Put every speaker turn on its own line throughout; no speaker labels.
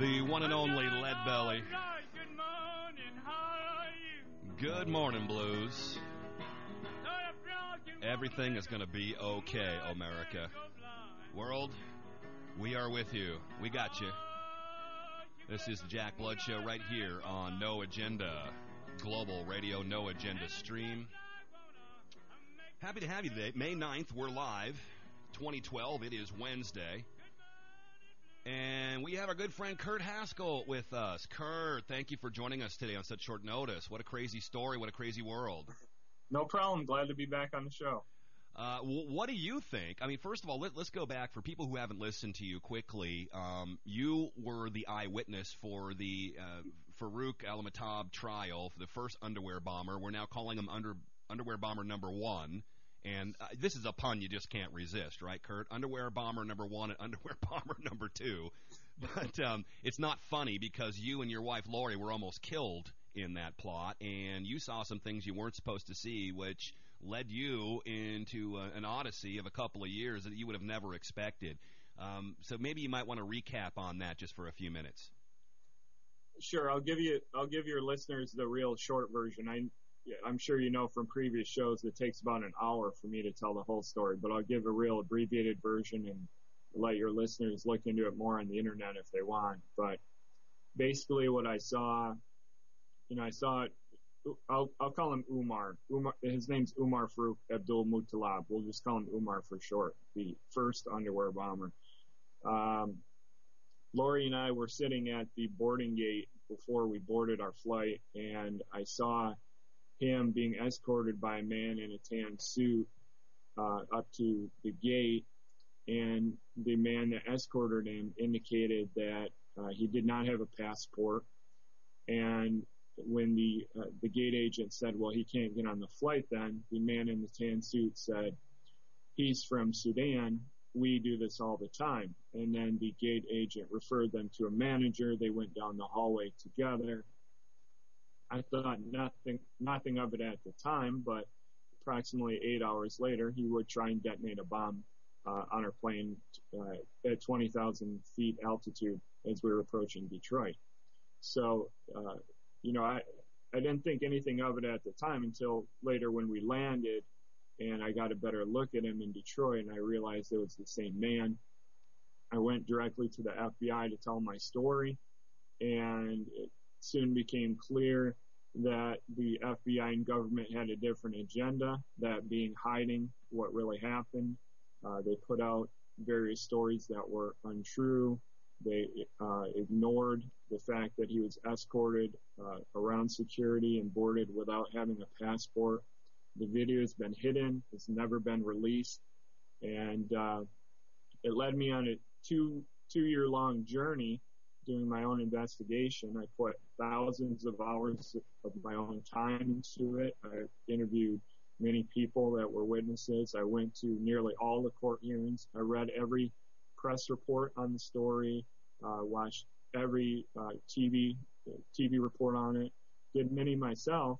The one and only Leadbelly.
Good morning, how are you?
Good morning, Blues. Everything is going to be okay, America. World, we are with you. We got you. This is the Jack Blood Show right here on No Agenda, Global Radio No Agenda Stream. Happy to have you today. May 9th, we're live. 2012, it is Wednesday. And we have our good friend Kurt Haskell with us. Kurt, thank you for joining us today on such short notice. What a crazy story. What a crazy world.
No problem. Glad to be back on the show.
What do you think? I mean, first of all, let's go back. For people who haven't listened to you quickly, you were the eyewitness for the Farouk Al-Matab trial for the first underwear bomber. We're now calling him underwear bomber number 1. And this is a pun you just can't resist, right, Kurt? Underwear bomber number 1 and underwear bomber number 2. But it's not funny because you and your wife, Lori, were almost killed in that plot, and you saw some things you weren't supposed to see, which led you into an odyssey of a couple of years that you would have never expected. So maybe you might want to recap on that just for a few minutes.
Sure, I'll give your listeners the real short version. I'm sure you know from previous shows it takes about an hour for me to tell the whole story, but I'll give a real abbreviated version and let your listeners look into it more on the internet if they want. But basically what I saw, I'll call him Umar. His name's Umar Farouk Abdul Muttalab. We'll just call him Umar for short, the first underwear bomber. Lori and I were sitting at the boarding gate before we boarded our flight, and I saw him being escorted by a man in a tan suit up to the gate, and the man that escorted him indicated that he did not have a passport. And when the gate agent said, well, he can't get on the flight then, the man in the tan suit said, he's from Sudan, we do this all the time. And then the gate agent referred them to a manager. They went down the hallway together. I thought nothing of it at the time, but approximately 8 hours later, he would try and detonate a bomb on our plane at 20,000 feet altitude as we were approaching Detroit. So, I didn't think anything of it at the time until later when we landed and I got a better look at him in Detroit and I realized it was the same man. I went directly to the FBI to tell my story, and it soon became clear that the FBI and government had a different agenda, that being hiding what really happened. They put out various stories that were untrue. They ignored the fact that he was escorted around security and boarded without having a passport. The video has been hidden. It's never been released. And it led me on a two-year-long journey doing my own investigation. I put thousands of hours of my own time into it. I interviewed many people that were witnesses. I went to nearly all the court hearings. I read every press report on the story, watched every TV report on it, did many myself,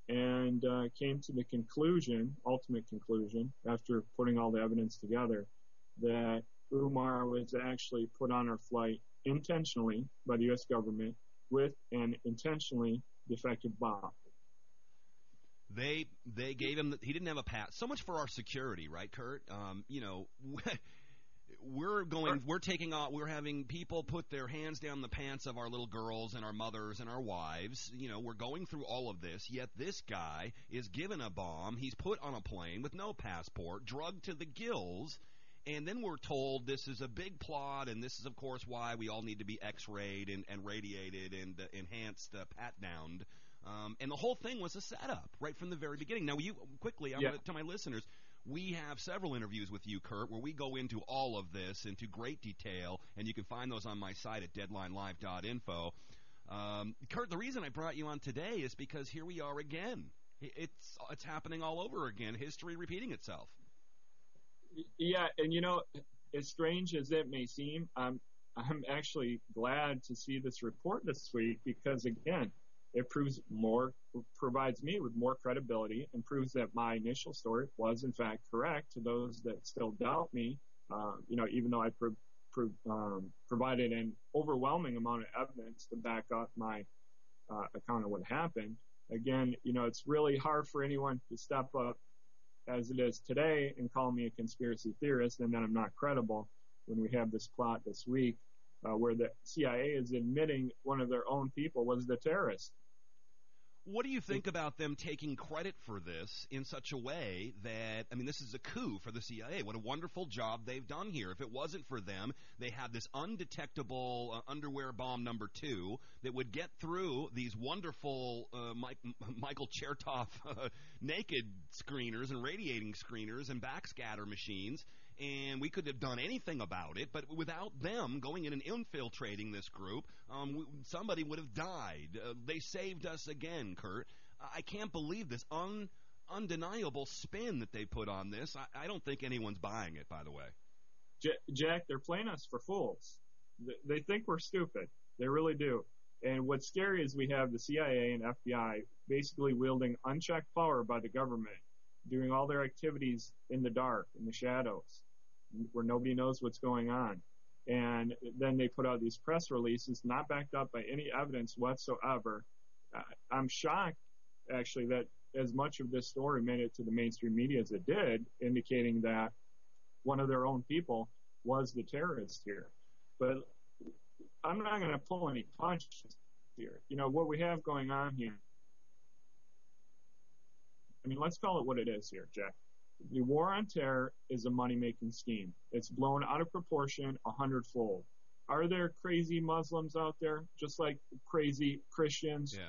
and came to the ultimate conclusion, after putting all the evidence together, that Umar was actually put on our flight intentionally by the U.S. government with an intentionally defective bomb.
They gave him he didn't have a pass. So much for our security, right, Kurt? We're having people put their hands down the pants of our little girls and our mothers and our wives. We're going through all of this, yet this guy is given a bomb. He's put on a plane with no passport, drugged to the gills. And then we're told this is a big plot, and this is, of course, why we all need to be X-rayed and radiated and enhanced, pat-downed. And the whole thing was a setup right from the very beginning. Now, to my listeners, we have several interviews with you, Kurt, where we go into all of this into great detail, and you can find those on my site at deadlinelive.info. Kurt, the reason I brought you on today is because here we are again. It's happening all over again, history repeating itself.
Yeah, and as strange as it may seem, I'm actually glad to see this report this week because, again, it provides me with more credibility and proves that my initial story was, in fact, correct to those that still doubt me. Even though I provided an overwhelming amount of evidence to back up my account of what happened. Again, it's really hard for anyone to step up as it is today and call me a conspiracy theorist and then I'm not credible when we have this plot this week where the CIA is admitting one of their own people was the terrorist.
What do you think about them taking credit for this in such a way that, this is a coup for the CIA. What a wonderful job they've done here. If it wasn't for them, they had this undetectable underwear bomb number 2 that would get through these wonderful Michael Chertoff naked screeners and radiating screeners and backscatter machines, and we could have done anything about it, but without them going in and infiltrating this group, somebody would have died. They saved us again, Kurt. I can't believe this undeniable spin that they put on this. I don't think anyone's buying it, by the way.
Jack, they're playing us for fools. They think we're stupid. They really do. And what's scary is we have the CIA and FBI basically wielding unchecked power by the government, doing all their activities in the dark, in the shadows, where nobody knows what's going on. And then they put out these press releases not backed up by any evidence whatsoever. I'm shocked, actually, that as much of this story made it to the mainstream media as it did, indicating that one of their own people was the terrorist here. But I'm not going to pull any punches here. What we have going on here, let's call it what it is here, Jack. The war on terror is a money-making scheme. It's blown out of proportion 100-fold. Are there crazy Muslims out there, just like crazy Christians,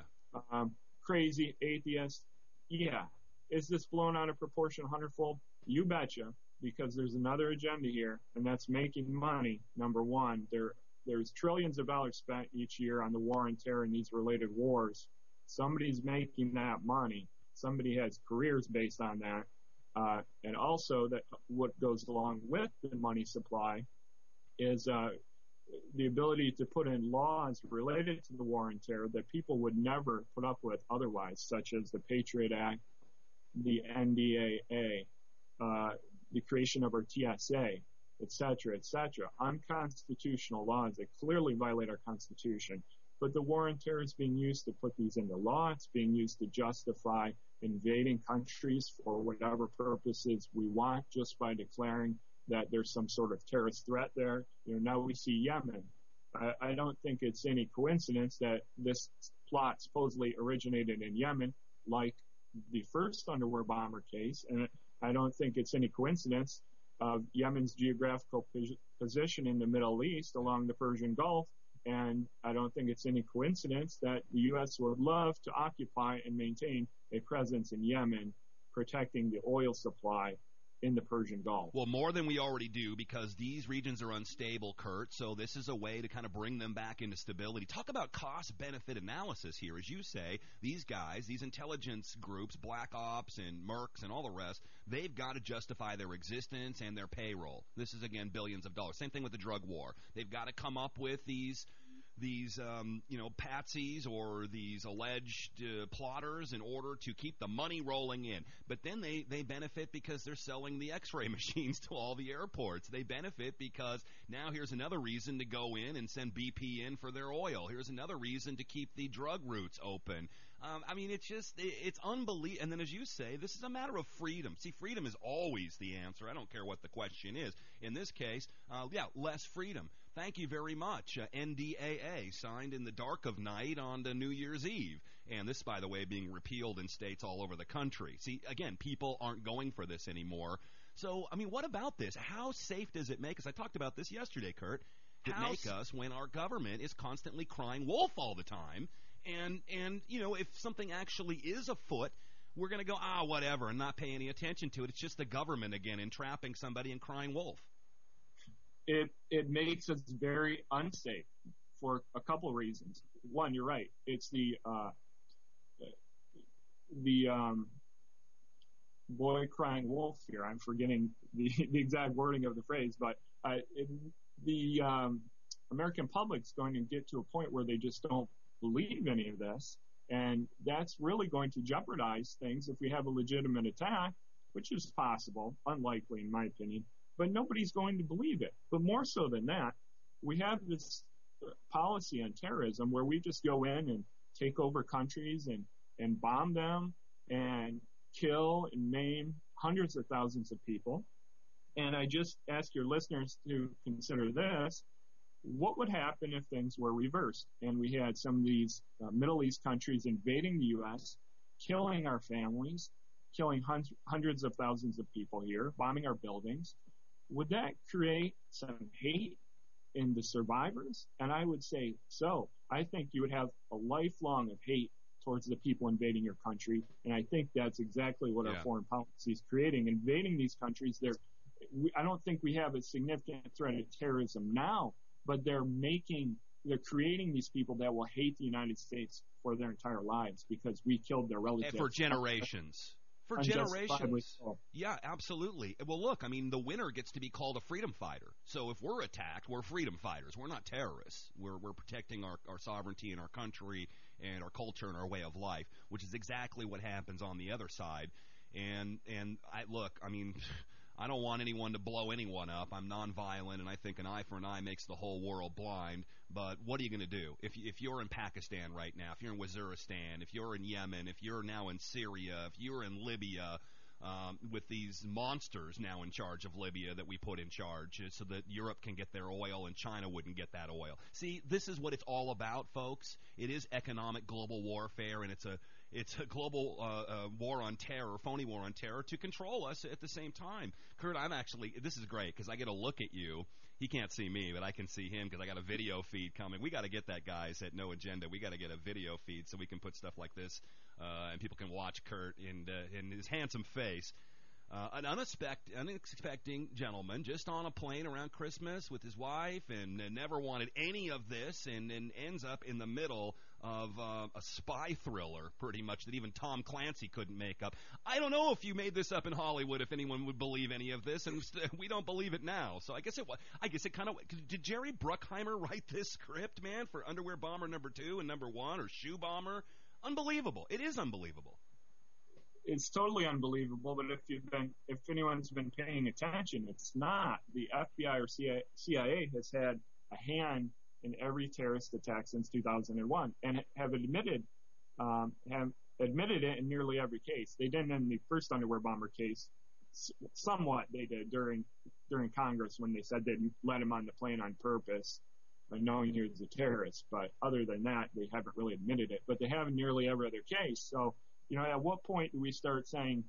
crazy atheists? Yeah. Is this blown out of proportion 100-fold? You betcha, because there's another agenda here, and that's making money, number one. There's trillions of dollars spent each year on the war on terror and these related wars. Somebody's making that money. Somebody has careers based on that. And also that what goes along with the money supply is the ability to put in laws related to the war on terror that people would never put up with otherwise, such as the Patriot Act, the NDAA, the creation of our TSA, et cetera, unconstitutional laws that clearly violate our Constitution. But the war on terror is being used to put these into law. It's being used to justify invading countries for whatever purposes we want, just by declaring that there's some sort of terrorist threat there. Now we see Yemen. I don't think it's any coincidence that this plot supposedly originated in Yemen, like the first underwear bomber case. And I don't think it's any coincidence of Yemen's geographical position in the Middle East along the Persian Gulf. And I don't think it's any coincidence that the U.S. would love to occupy and maintain a presence in Yemen, protecting the oil supply in the Persian Gulf.
Well, more than we already do, because these regions are unstable, Kurt, so this is a way to kind of bring them back into stability. Talk about cost-benefit analysis here. As you say, these guys, these intelligence groups, Black Ops and Mercs and all the rest, they've got to justify their existence and their payroll. This is, again, billions of dollars. Same thing with the drug war. They've got to come up with these patsies or these alleged plotters in order to keep the money rolling in. But then they benefit because they're selling the x-ray machines to all the airports. They benefit because now here's another reason to go in and send BP in for their oil. Here's another reason to keep the drug routes open. It's unbelievable. And then, as you say, this is a matter of freedom. See, freedom is always the answer. I don't care what the question is. In this case, less freedom. Thank you very much. NDAA, signed in the dark of night on the New Year's Eve. And this, by the way, being repealed in states all over the country. See, again, people aren't going for this anymore. So, what about this? How safe does it make us? I talked about this yesterday, Kurt. Make us when our government is constantly crying wolf all the time. And if something actually is afoot, we're going to go, whatever, and not pay any attention to it. It's just the government, again, entrapping somebody and crying wolf.
It makes us very unsafe for a couple of reasons. One, you're right. It's the boy crying wolf here. I'm forgetting the exact wording of the phrase, but the American public's going to get to a point where they just don't believe any of this, and that's really going to jeopardize things if we have a legitimate attack, which is possible, unlikely in my opinion, but nobody's going to believe it. But more so than that, we have this policy on terrorism where we just go in and take over countries and bomb them and kill and maim hundreds of thousands of people. And I just ask your listeners to consider this. What would happen if things were reversed and we had some of these Middle East countries invading the U.S., killing our families, killing hundreds of thousands of people here, bombing our buildings? Would that create some hate in the survivors? And I would say so. I think you would have a lifelong of hate towards the people invading your country. And I think that's exactly what our foreign policy is creating. Invading these countries, I don't think we have a significant threat of terrorism now, but they're creating these people that will hate the United States for their entire lives because we killed their relatives.
For generations. For generations. Yeah, absolutely. Well, look, I mean, the winner gets to be called a freedom fighter. So if we're attacked, we're freedom fighters. We're not terrorists. We're protecting our sovereignty and our country and our culture and our way of life, which is exactly what happens on the other side. And I mean, I don't want anyone to blow anyone up. I'm nonviolent, and I think an eye for an eye makes the whole world blind. But what are you going to do? If you're in Pakistan right now, if you're in Waziristan, if you're in Yemen, if you're now in Syria, if you're in Libya, with these monsters now in charge of Libya that we put in charge so that Europe can get their oil and China wouldn't get that oil. See, this is what it's all about, folks. It is economic global warfare, and it's a global war on terror, phony war on terror, to control us at the same time. Kurt, this is great because I get a look at you. He can't see me, but I can see him because I got a video feed coming. We got to get that, guys, at No Agenda. We got to get a video feed so we can put stuff like this and people can watch Kurt in his handsome face. An unexpected gentleman just on a plane around Christmas with his wife and never wanted any of this and ends up in the middle of a spy thriller, pretty much, that even Tom Clancy couldn't make up. I don't know if you made this up in Hollywood, if anyone would believe any of this, and we don't believe it now. So I guess it kind of – did Jerry Bruckheimer write this script, man, for Underwear Bomber #2 and #1 or Shoe Bomber? Unbelievable. It is unbelievable.
It's totally unbelievable, but if anyone's been paying attention, it's not. The FBI or CIA has had a hand in every terrorist attack since 2001 and have admitted it in nearly every case. They didn't in the first Underwear Bomber case. Somewhat they did during Congress when they said they'd let him on the plane on purpose, knowing he was a terrorist. But other than that, they haven't really admitted it. But they have in nearly every other case. So, at what point do we start saying,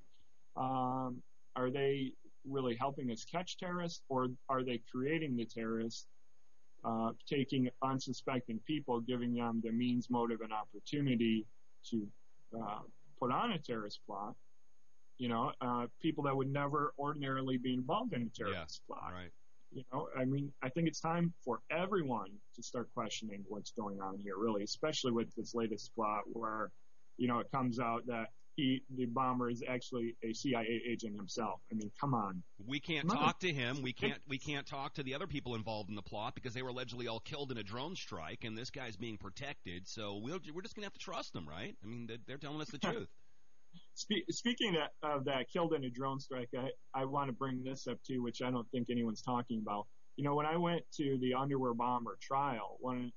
are they really helping us catch terrorists, or are they creating the terrorists, taking unsuspecting people, giving them the means, motive, and opportunity to put on a terrorist plot? People that would never ordinarily be involved in a terrorist plot. Right. I think it's time for everyone to start questioning what's going on here, really, especially with this latest plot where it comes out that the bomber is actually a CIA agent himself. I mean, come on.
We can't talk to him. We can't talk to the other people involved in the plot because they were allegedly all killed in a drone strike, and this guy's being protected. So we're just going to have to trust them, right? I mean, they're telling us the truth.
Speaking of that killed in a drone strike, I want to bring this up too, which I don't think anyone's talking about. When I went to the Underwear Bomber trial, one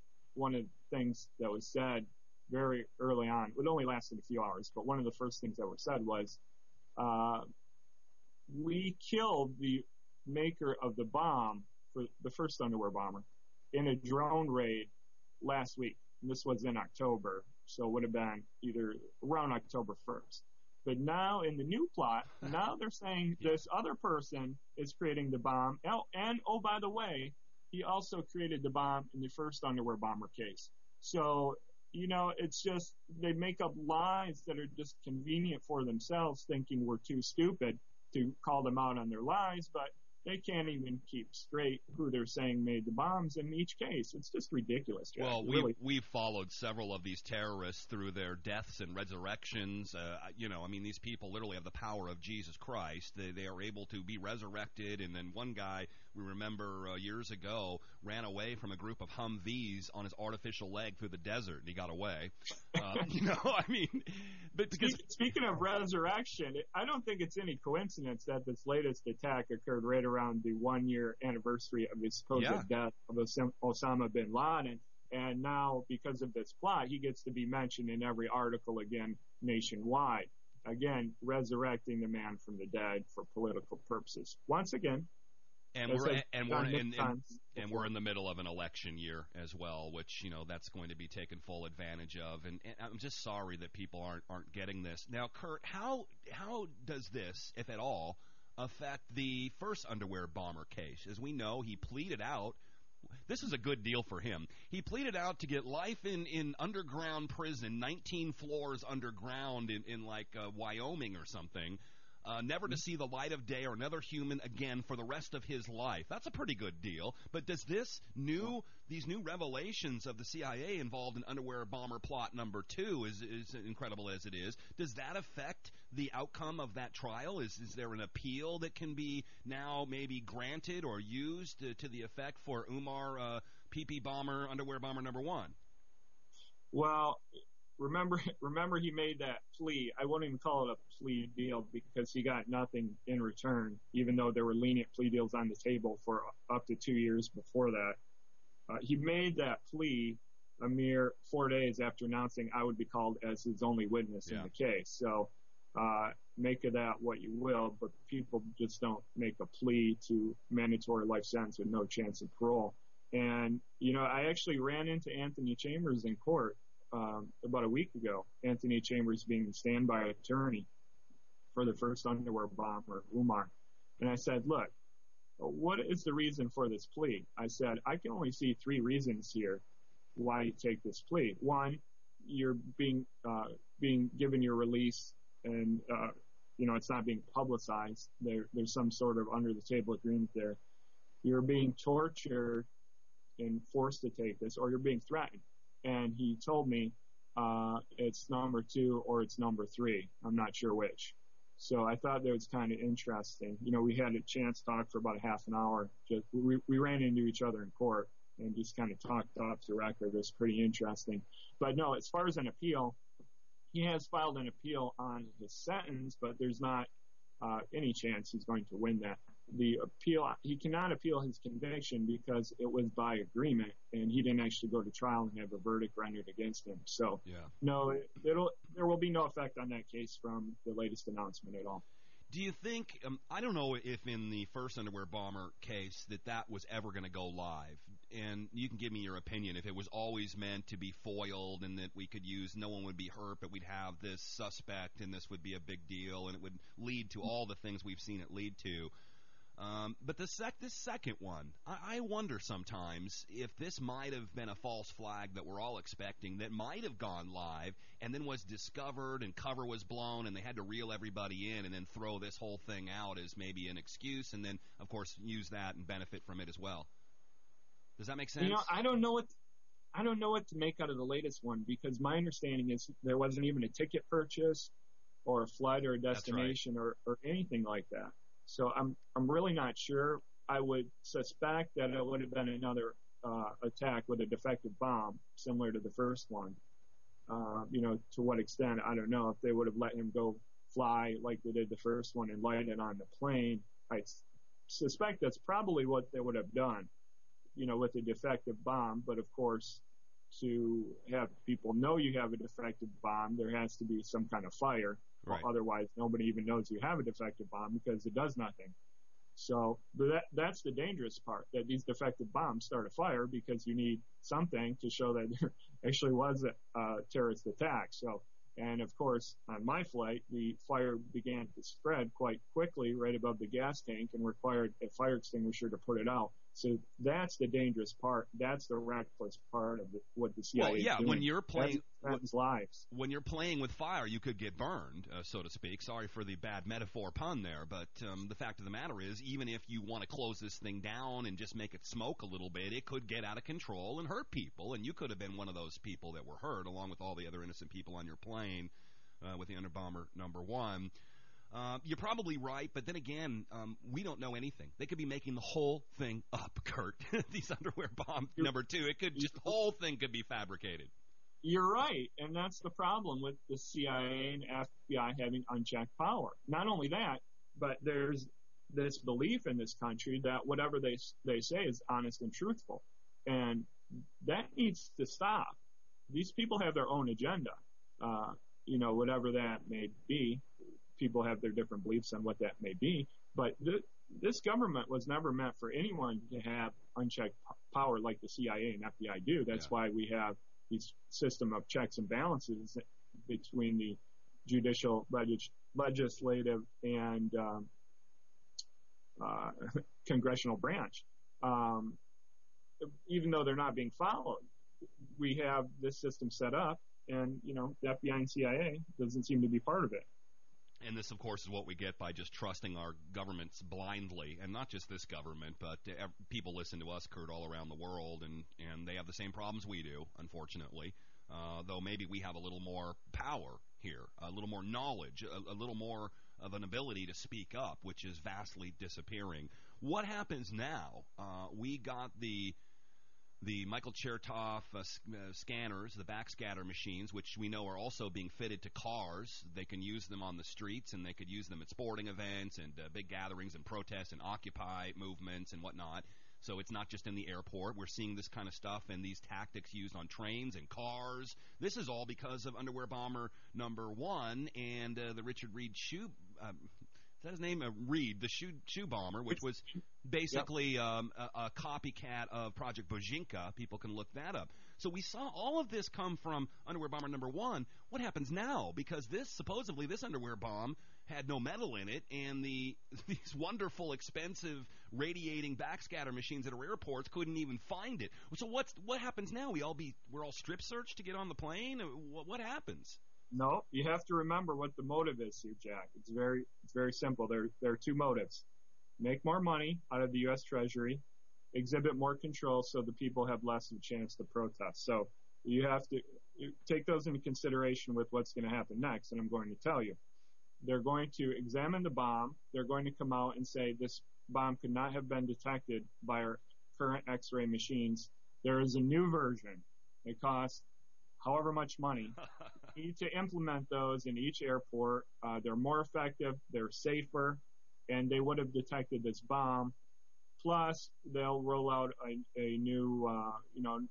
of the things that was said very early on, it only lasted a few hours, but one of the first things that were said was, we killed the maker of the bomb for the first Underwear Bomber in a drone raid last week. And this was in October, so it would have been either around October 1st. But now in the new plot, now they're saying this other person is creating the bomb. And by the way, he also created the bomb in the first Underwear Bomber case. So, it's just they make up lies that are just convenient for themselves, thinking we're too stupid to call them out on their lies, but they can't even keep straight who they're saying made the bombs in each case. It's just ridiculous, Jack.
Well, we've followed several of these terrorists through their deaths and resurrections. These people literally have the power of Jesus Christ. They are able to be resurrected. And then one guy, we remember years ago, ran away from a group of Humvees on his artificial leg through the desert, and he got away. But because
speaking of resurrection, I don't think it's any coincidence that this latest attack occurred right around around the 1-year anniversary of the supposed death of Osama bin Laden. And now, because of this plot, he gets to be mentioned in every article again nationwide. Again, resurrecting the man from the dead for political purposes. Once again,
and we're in the middle of an election year as well, which, you know, that's going to be taken full advantage of. And I'm just sorry that people aren't getting this. Now, Kurt, how does this, if at all, affect the first underwear bomber case? As we know, he pleaded out. This is a good deal for him. He pleaded out to get life in underground prison, 19 floors underground in Wyoming or something, never to see the light of day or another human again for the rest of his life. That's a pretty good deal. But does these new revelations of the CIA involved in underwear bomber plot number 2, is incredible as it is, does that affect the outcome of that trial? Is there an appeal that can be now maybe granted or used to the effect for Umar PP bomber, underwear bomber number 1?
Well, remember he made that plea. I won't even call it a plea deal because he got nothing in return, even though there were lenient plea deals on the table for up to 2 years before that. He made that plea a mere 4 days after announcing I would be called as his only witness in the case. So make of that what you will, but people just don't make a plea to mandatory life sentence with no chance of parole. And, you know, I actually ran into Anthony Chambers in court about a week ago, Anthony Chambers being the standby attorney for the first underwear bomber, Umar. And I said, look, what is the reason for this plea? I said, I can only see 3 reasons here why you take this plea. One, you're being given your release and, you know, it's not being publicized. There's some sort of under the table agreement there. You're being tortured and forced to take this, or you're being threatened. And he told me it's number 2 or it's number 3. I'm not sure which. So I thought that was kind of interesting. You know, we had a chance to talk for about a half an hour. We ran into each other in court and just kind of talked off the record. It was pretty interesting. But no, as far as an appeal, he has filed an appeal on his sentence, but there's not any chance he's going to win that. The appeal, he cannot appeal his conviction because it was by agreement and he didn't actually go to trial and have a verdict rendered against him. So no, there will be no effect on that case from the latest announcement at all.
Do you think, I don't know if in the first underwear bomber case that was ever going to go live, and you can give me your opinion, if it was always meant to be foiled and that we could use, no one would be hurt, but we'd have this suspect and this would be a big deal and it would lead to all the things we've seen it lead to. But this second one, I wonder sometimes if this might have been a false flag that we're all expecting that might have gone live and then was discovered and cover was blown and they had to reel everybody in and then throw this whole thing out as maybe an excuse and then, of course, use that and benefit from it as well. Does that make sense?
You know, I don't know what to make out of the latest one because my understanding is there wasn't even a ticket purchase or a flight or a destination or anything like that. So I'm really not sure. I would suspect that it would have been another attack with a defective bomb, similar to the first one. You know, to what extent, I don't know. If they would have let him go fly like they did the first one and light it on the plane, I suspect that's probably what they would have done, you know, with a defective bomb. But, of course, to have people know you have a defective bomb, there has to be some kind of fire. Right. Otherwise, nobody even knows you have a defective bomb because it does nothing. So that's the dangerous part, that these defective bombs start a fire because you need something to show that there actually was a terrorist attack. So, and of course, on my flight, the fire began to spread quite quickly right above the gas tank and required a fire extinguisher to put it out. So that's the dangerous part. That's the reckless part of what the CIA is doing.
When you're playing
lives.
When you're playing with fire, you could get burned, so to speak. Sorry for the bad metaphor pun there, but the fact of the matter is, even if you want to close this thing down and just make it smoke a little bit, it could get out of control and hurt people, and you could have been one of those people that were hurt, along with all the other innocent people on your plane with the Underbomber number 1. You're probably right, but then again, we don't know anything. They could be making the whole thing up, Kurt. These underwear bomb number 2, the whole thing could be fabricated.
You're right, and that's the problem with the CIA and FBI having unchecked power. Not only that, but there's this belief in this country that whatever they say is honest and truthful. And that needs to stop. These people have their own agenda, whatever that may be. People have their different beliefs on what that may be. But this government was never meant for anyone to have unchecked power like the CIA and FBI do. That's why we have these system of checks and balances between the judicial, legislative, and congressional branch. Even though they're not being followed, we have this system set up, and the FBI and CIA doesn't seem to be part of it.
And this, of course, is what we get by just trusting our governments blindly, and not just this government, but people listen to us, Kurt, all around the world, and they have the same problems we do, unfortunately, though maybe we have a little more power here, a little more knowledge, a little more of an ability to speak up, which is vastly disappearing. What happens now? We got the Michael Chertoff scanners, the backscatter machines, which we know are also being fitted to cars. They can use them on the streets, and they could use them at sporting events and big gatherings and protests and Occupy movements and whatnot. So it's not just in the airport. We're seeing this kind of stuff and these tactics used on trains and cars. This is all because of underwear bomber number 1 and the Richard Reed shoe. Is that his name? Reed, the shoe bomber, which was basically a copycat of Project Bojinka. People can look that up. So we saw all of this come from underwear bomber number 1. What happens now? Because supposedly this underwear bomb had no metal in it, and these wonderful, expensive, radiating backscatter machines at our airports couldn't even find it. So what happens now? We're all strip searched to get on the plane? What happens?
No, you have to remember what the motive is here, Jack. It's very simple. There are 2 motives: make more money out of the U.S. Treasury, exhibit more control so the people have less of a chance to protest. So you have to take those into consideration with what's going to happen next, and I'm going to tell you. They're going to examine the bomb. They're going to come out and say this bomb could not have been detected by our current X-ray machines. There is a new version. It costs however much money. You need to implement those in each airport. They're more effective. They're safer, and they would have detected this bomb. Plus, they'll roll out a new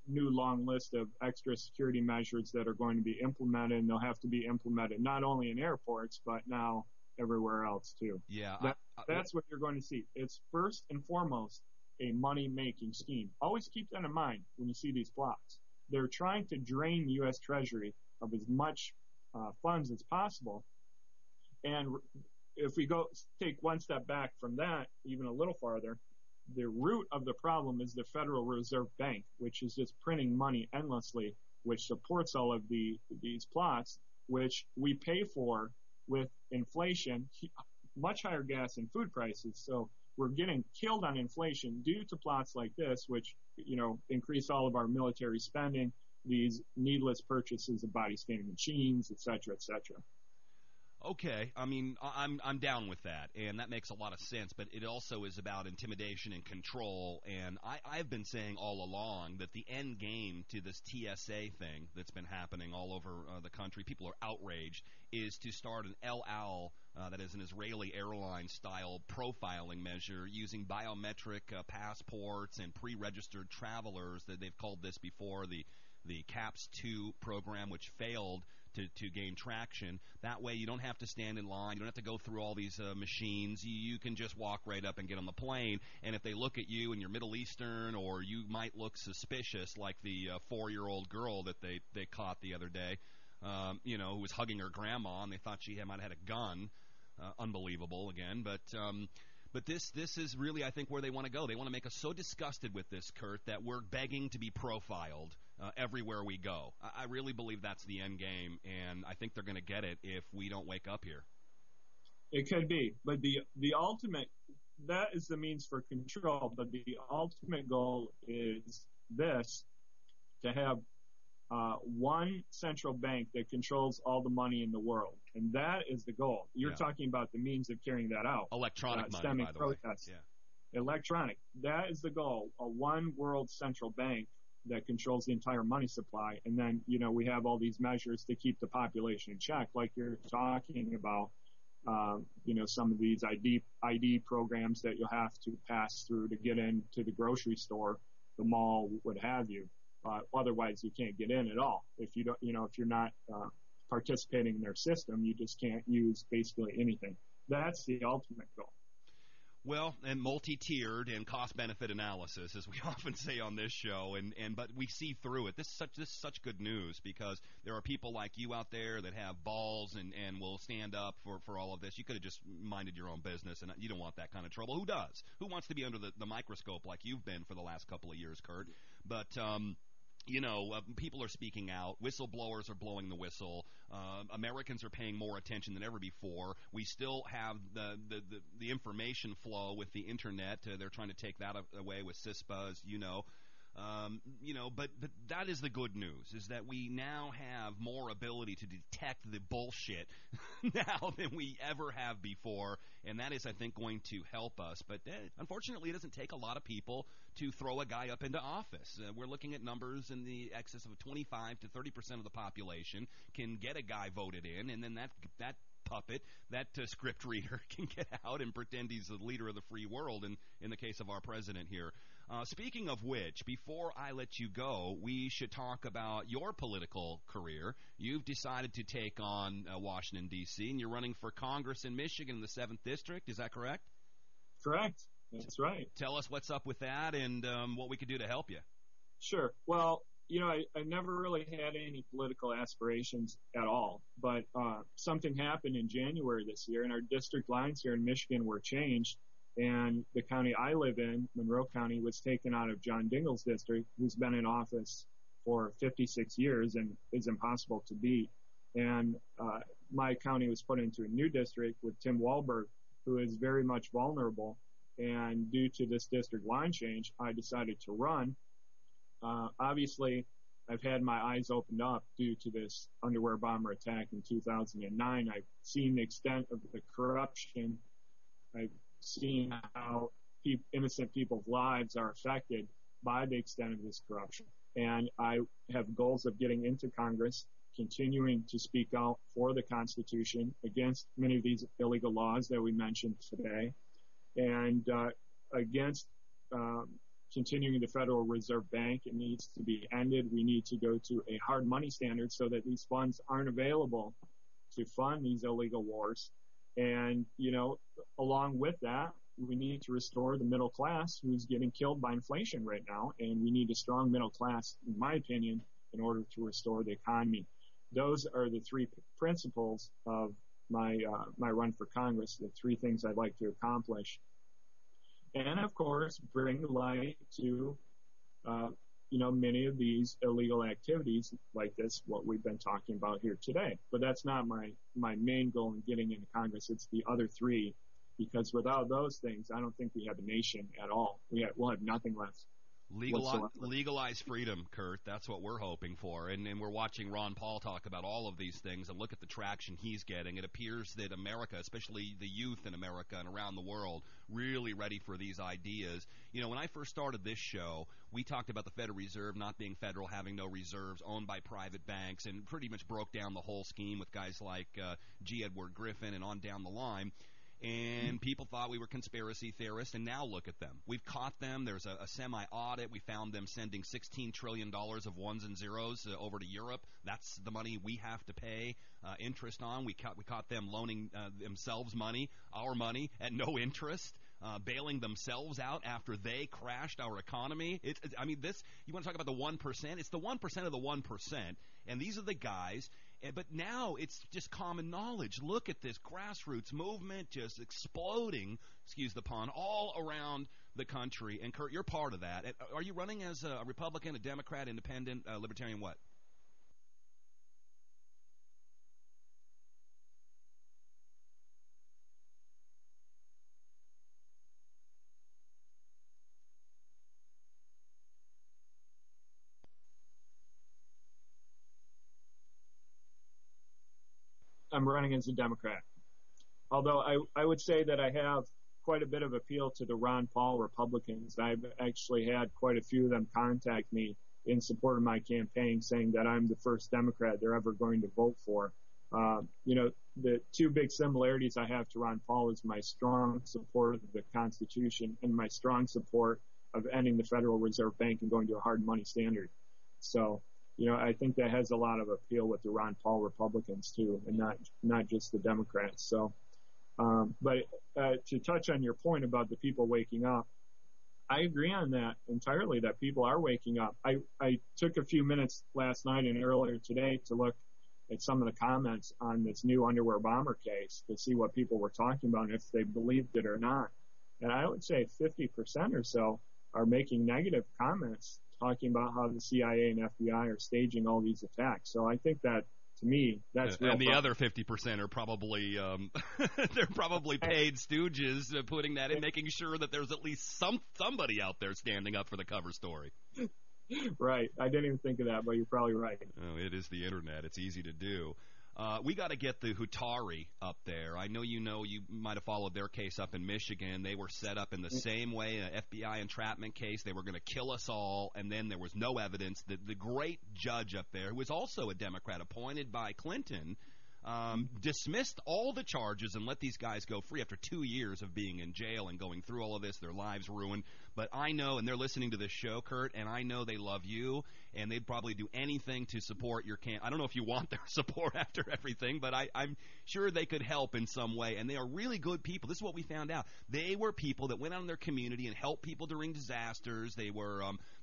long list of extra security measures that are going to be implemented, and they'll have to be implemented not only in airports, but now everywhere else, too.
Yeah.
That's what you're going to see. It's first and foremost a money-making scheme. Always keep that in mind when you see these plots. They're trying to drain the U.S. Treasury of as much funds as possible. And if we take one step back from that, even a little farther, the root of the problem is the Federal Reserve Bank, which is just printing money endlessly, which supports all of these plots, which we pay for with inflation, much higher gas and food prices. So we're getting killed on inflation due to plots like this, which increase all of our military spending, these needless purchases of body scanning machines, et cetera, et cetera.
Okay, I mean, I'm down with that, and that makes a lot of sense, but it also is about intimidation and control, and I've been saying all along that the end game to this TSA thing that's been happening all over the country, people are outraged, is to start an El Al, that is an Israeli airline-style profiling measure using biometric passports and pre-registered travelers. That they've called this before the CAPS 2 program, which failed to gain traction. That way you don't have to stand in line. You don't have to go through all these machines. You can just walk right up and get on the plane. And if they look at you and you're Middle Eastern, or you might look suspicious, like the 4-year-old girl that they caught the other day, who was hugging her grandma, and they thought she might have had a gun. Unbelievable again. But this is really, I think, where they want to go. They want to make us so disgusted with this, Kurt, that we're begging to be profiled everywhere we go. I really believe that's the end game, and I think they're going to get it if we don't wake up here.
It could be, but the ultimate, that is the means for control, but the ultimate goal is this, to have one central bank that controls all the money in the world. And that is the goal. You're talking about the means of carrying that out.
Electronic money,
stemming
by the
protests.
way. Yeah.
Electronic. That is the goal. A one world central bank that controls the entire money supply. And then, we have all these measures to keep the population in check, like you're talking about. some of these ID programs that you'll have to pass through to get into the grocery store, the mall, what have you. Otherwise, you can't get in at all. If you don't, if you're not participating in their system, you just can't use basically anything. That's the ultimate goal.
Well, and multi-tiered and cost-benefit analysis, as we often say on this show, but we see through it. This is such good news, because there are people like you out there that have balls and will stand up for all of this. You could have just minded your own business, and you don't want that kind of trouble. Who does? Who wants to be under the microscope like you've been for the last couple of years, Kurt? But people are speaking out. Whistleblowers are blowing the whistle. Americans are paying more attention than ever before. We still have the information flow with the internet. They're trying to take that away with CISPA, as you know. But that is the good news, is that we now have more ability to detect the bullshit now than we ever have before, and that is, I think, going to help us. But unfortunately, it doesn't take a lot of people to throw a guy up into office. We're looking at numbers in the excess of 25 to 30% of the population can get a guy voted in, and then that puppet, that script reader, can get out and pretend he's the leader of the free world, in the case of our president here. Speaking of which, before I let you go, we should talk about your political career. You've decided to take on Washington, D.C., and you're running for Congress in Michigan in the 7th District. Is that correct?
Correct. That's right.
Tell us what's up with that and what we could do to help you.
Sure. Well, I never really had any political aspirations at all, but something happened in January this year, and our district lines here in Michigan were changed, and the county I live in, Monroe County, was taken out of John Dingell's district, who's been in office for 56 years and is impossible to beat. And my county was put into a new district with Tim Walberg, who is very much vulnerable. And due to this district line change, I decided to run. Obviously, I've had my eyes opened up due to this underwear bomber attack in 2009. I've seen the extent of the corruption. I've seen how innocent people's lives are affected by the extent of this corruption. And I have goals of getting into Congress, continuing to speak out for the Constitution against many of these illegal laws that we mentioned today, and against continuing the Federal Reserve Bank. It needs to be ended. We need to go to a hard money standard so that these funds aren't available to fund these illegal wars. And, along with that, we need to restore the middle class, who's getting killed by inflation right now. And we need a strong middle class, in my opinion, in order to restore the economy. Those are the three principles of my run for Congress, the three things I'd like to accomplish. And, of course, bring light to, many of these illegal activities like this, what we've been talking about here today. But that's not my main goal in getting into Congress. It's the other three, because without those things, I don't think we have a nation at all. We'll have nothing left.
Legalize freedom, Kurt. That's what we're hoping for. And we're watching Ron Paul talk about all of these things and look at the traction he's getting. It appears that America, especially the youth in America and around the world, really ready for these ideas. When I first started this show, we talked about the Federal Reserve not being federal, having no reserves, owned by private banks, and pretty much broke down the whole scheme with guys like G. Edward Griffin and on down the line. And people thought we were conspiracy theorists, and now look at them. We've caught them. There's a semi-audit. We found them sending $16 trillion of ones and zeros over to Europe. That's the money we have to pay interest on. We caught them loaning themselves money, our money, at no interest, bailing themselves out after they crashed our economy. You want to talk about the 1%? It's the 1% of the 1%, and these are the guys. But now it's just common knowledge. Look at this grassroots movement just exploding, excuse the pun, all around the country. And, Kurt, you're part of that. Are you running as a Republican, a Democrat, independent, libertarian, what?
I'm running as a Democrat. Although I would say that I have quite a bit of appeal to the Ron Paul Republicans. I've actually had quite a few of them contact me in support of my campaign, saying that I'm the first Democrat they're ever going to vote for. The two big similarities I have to Ron Paul is my strong support of the Constitution and my strong support of ending the Federal Reserve Bank and going to a hard money standard. So, I think that has a lot of appeal with the Ron Paul Republicans too, and not just the Democrats. So, but to touch on your point about the people waking up, I agree on that entirely, that people are waking up. I took a few minutes last night and earlier today to look at some of the comments on this new underwear bomber case to see what people were talking about and if they believed it or not. And I would say 50% or so are making negative comments talking about how the CIA and FBI are staging all these attacks. So I think that, to me, that's real.
And the other 50% are probably they're probably paid stooges putting that in, making sure that there's at least somebody out there standing up for the cover story.
Right. I didn't even think of that, but you're probably right.
Oh, it is the internet. It's easy to do. We got to get the Hutari up there. I know you might have followed their case up in Michigan. They were set up in the same way, an FBI entrapment case. They were going to kill us all, and then there was no evidence. The great judge up there, who was also a Democrat appointed by Clinton, dismissed all the charges and let these guys go free after 2 years of being in jail and going through all of this, their lives ruined. But I know, and they're listening to this show, Kurt, and I know they love you, and they'd probably do anything to support your I don't know if you want their support after everything, but I'm sure they could help in some way, and they are really good people. This is what we found out. They were people that went out in their community and helped people during disasters. They were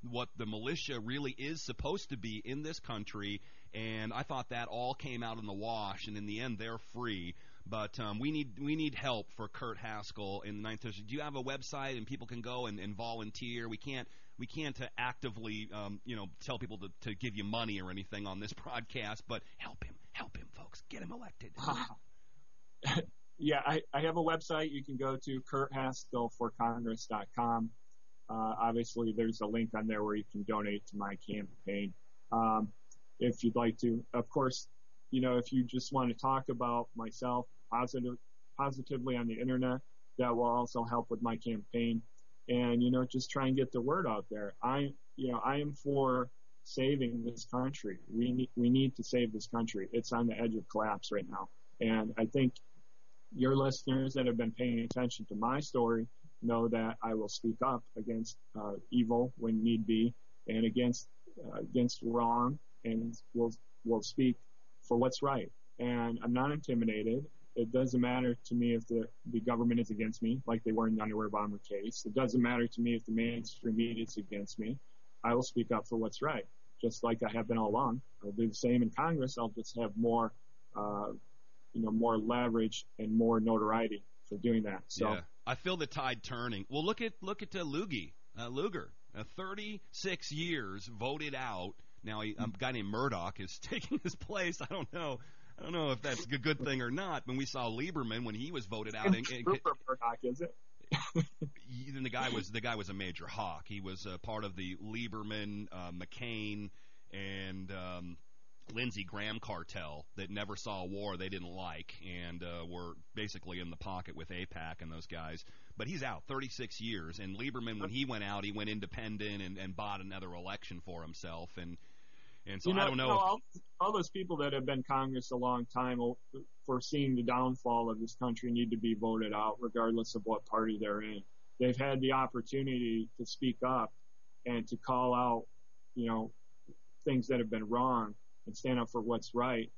what the militia really is supposed to be in this country, and I thought that all came out in the wash, and in the end, they're free. But we need help for Kurt Haskell in the Ninth District. Do you have a website and people can go and volunteer? We can't actively tell people to give you money or anything on this broadcast, but help him, folks, get him elected.
Yeah, I have a website. You can go to kurthaskellforcongress.com. Obviously, there's a link on there where you can donate to my campaign if you'd like to. Of course, if you just want to talk about myself positively on the internet, that will also help with my campaign. And, just try and get the word out there. I am for saving this country. We need to save this country. It's on the edge of collapse right now. And I think your listeners that have been paying attention to my story know that I will speak up against evil when need be, and against wrong, and will speak for what's right. And I'm not intimidated. It doesn't matter to me if the government is against me, like they were in the underwear bomber case. It doesn't matter to me if the mainstream media is against me. I will speak up for what's right, just like I have been all along. I'll do the same in Congress. I'll just have more leverage and more notoriety for doing that. So
yeah, I feel the tide turning. Well, look at Lugar, 36 years voted out. Now a guy named Murdoch is taking his place. I don't know if that's a good thing or not. When we saw Lieberman when he was voted out,
Murdoch, is it?
The guy was a major hawk. He was part of the Lieberman, McCain, and Lindsey Graham cartel that never saw a war they didn't like and were basically in the pocket with AIPAC and those guys. But he's out 36 years. And Lieberman, when he went out, he went independent and bought another election for himself. And so I don't know.
All those people that have been in Congress a long time foreseeing the downfall of this country need to be voted out regardless of what party they're in. They've had the opportunity to speak up and to call out, things that have been wrong and stand up for what's right.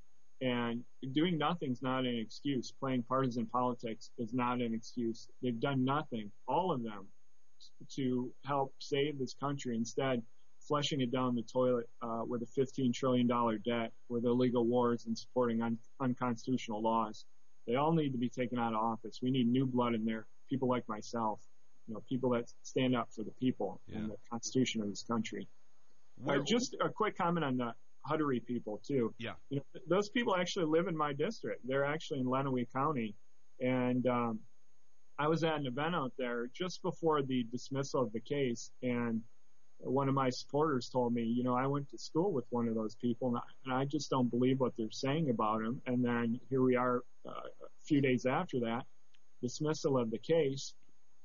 And doing nothing's not an excuse. Playing partisan politics is not an excuse. They've done nothing, all of them, to help save this country. Instead, flushing it down the toilet with a $15 trillion debt, with illegal wars and supporting unconstitutional laws. They all need to be taken out of office. We need new blood in there, people like myself, people that stand up for the people and the Constitution of this country. Just a quick comment on the Huttery people, too.
Yeah.
Those people actually live in my district. They're actually in Lenawee County. And I was at an event out there just before the dismissal of the case, and one of my supporters told me, I went to school with one of those people, and I just don't believe what they're saying about him. And then here we are a few days after that, dismissal of the case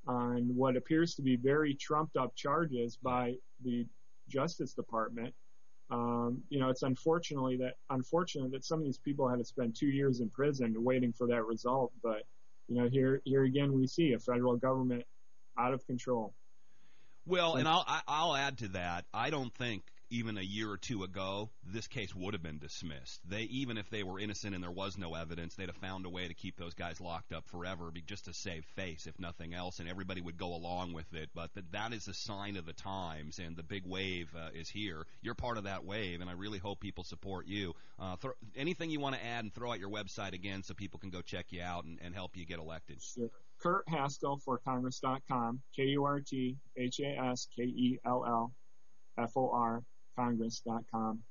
on what appears to be very trumped-up charges by the Justice Department. It's unfortunate that some of these people had to spend 2 years in prison waiting for that result. But, here again, we see a federal government out of control.
Well, and I'll add to that. I don't think even a year or two ago this case would have been dismissed. Even if they were innocent and there was no evidence, they'd have found a way to keep those guys locked up forever, just to save face, if nothing else, and everybody would go along with it. But that is a sign of the times, and the big wave is here. You're part of that wave, and I really hope people support you. Anything you want to add, and throw out your website again so people can go check you out and help you get elected.
Sure. Kurt Haskell for Congress.com, KurtHaskellFor Congress.com.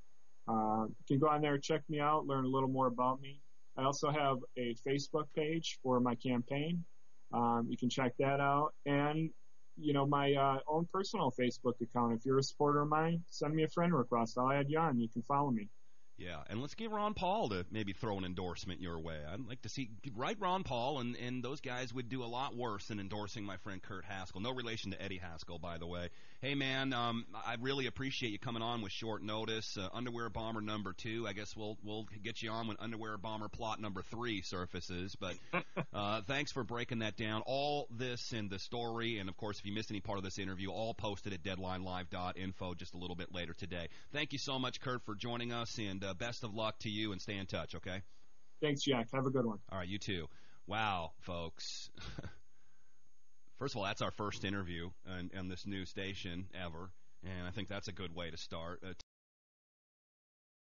You can go on there, check me out, learn a little more about me. I also have a Facebook page for my campaign. You can check that out. And, my own personal Facebook account. If you're a supporter of mine, send me a friend request. I'll add you on. You can follow me.
Yeah, and let's get Ron Paul to maybe throw an endorsement your way. I'd like to see write Ron Paul, and those guys would do a lot worse than endorsing my friend Kurt Haskell. No relation to Eddie Haskell, by the way. Hey, man, I really appreciate you coming on with short notice. Underwear Bomber number 2. I guess we'll get you on when Underwear Bomber plot number 3 surfaces. But thanks for breaking that down. All this and the story, and, of course, if you missed any part of this interview, all posted at deadlinelive.info just a little bit later today. Thank you so much, Kurt, for joining us, and best of luck to you, and stay in touch, okay?
Thanks, Jack. Have a good one.
All right, you too. Wow, folks. First of all, that's our first interview on this new station ever, and I think that's a good way to start.